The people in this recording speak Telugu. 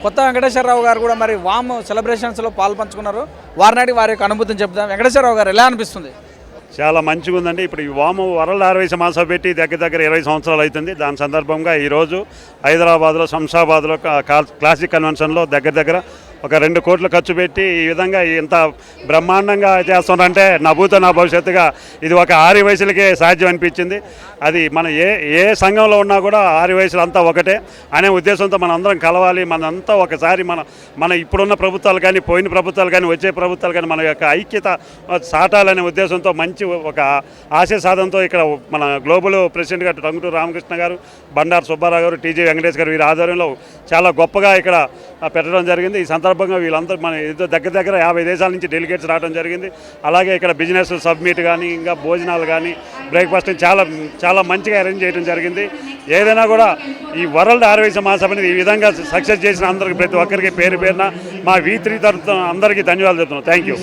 కొత్త వెంకటేశ్వరరావు గారు కూడా మరి వామ్ సెలబ్రేషన్స్లో పాల్పంచుకున్నారు. వారిని అడిగి వారి యొక్క అనుభూతిని చెప్తాం. వెంకటేశ్వరరావు గారు ఎలా అనిపిస్తుంది? చాలా మంచిగా ఉందండి. ఇప్పుడు ఈ వాము వరల్డ్ ఆర్వైస్ మాస పెట్టి దగ్గర 20 సంవత్సరాలు అవుతుంది. దాని సందర్భంగా ఈరోజు హైదరాబాద్లో శంషాబాద్లో క్లాసిక్ కన్వెన్షన్లో దగ్గర ఒక 2 కోట్లు ఖర్చు పెట్టి ఈ విధంగా ఇంత బ్రహ్మాండంగా చేస్తున్నారంటే నా భూతో నా భవిష్యత్తుగా ఇది ఒక ఆరి వయసులకే సాధ్యం అనిపించింది. అది మన ఏ సంఘంలో ఉన్నా కూడా ఆరి వయసులు అంతా ఒకటే అనే ఉద్దేశంతో మనం అందరం కలవాలి. మనంతా ఒకసారి మన ఇప్పుడున్న ప్రభుత్వాలు కానీ పోయిన ప్రభుత్వాలు కానీ వచ్చే ప్రభుత్వాలు కానీ మన యొక్క ఐక్యత సాటాలనే ఉద్దేశంతో మంచి ఒక ఆశయ సాధనతో ఇక్కడ మన గ్లోబల్ ప్రెసిడెంట్ గారు టంగుటూరి రామకృష్ణ గారు, బండారు సుబ్బారావు గారు, టీజీ వెంకటేష్ గారు వీరి ఆధ్వర్యంలో చాలా గొప్పగా ఇక్కడ పెట్టడం జరిగింది. ఈ సందర్భంగా వీళ్ళందరూ మన ఏదో దగ్గర 50 దేశాల నుంచి డెలిగేట్స్ రావడం జరిగింది. అలాగే ఇక్కడ బిజినెస్ సబ్మిట్ కానీ ఇంకా భోజనాలు కానీ బ్రేక్ఫాస్ట్ చాలా మంచిగా అరేంజ్ చేయడం జరిగింది. ఏదైనా కూడా ఈ వరల్డ్ ఆర్వైస్ మహాసభని ఈ విధంగా సక్సెస్ చేసిన అందరికీ ప్రతి ఒక్కరికి పేరున మా V3 తరఫున అందరికీ ధన్యవాదాలు చెప్తున్నాం. Thank you.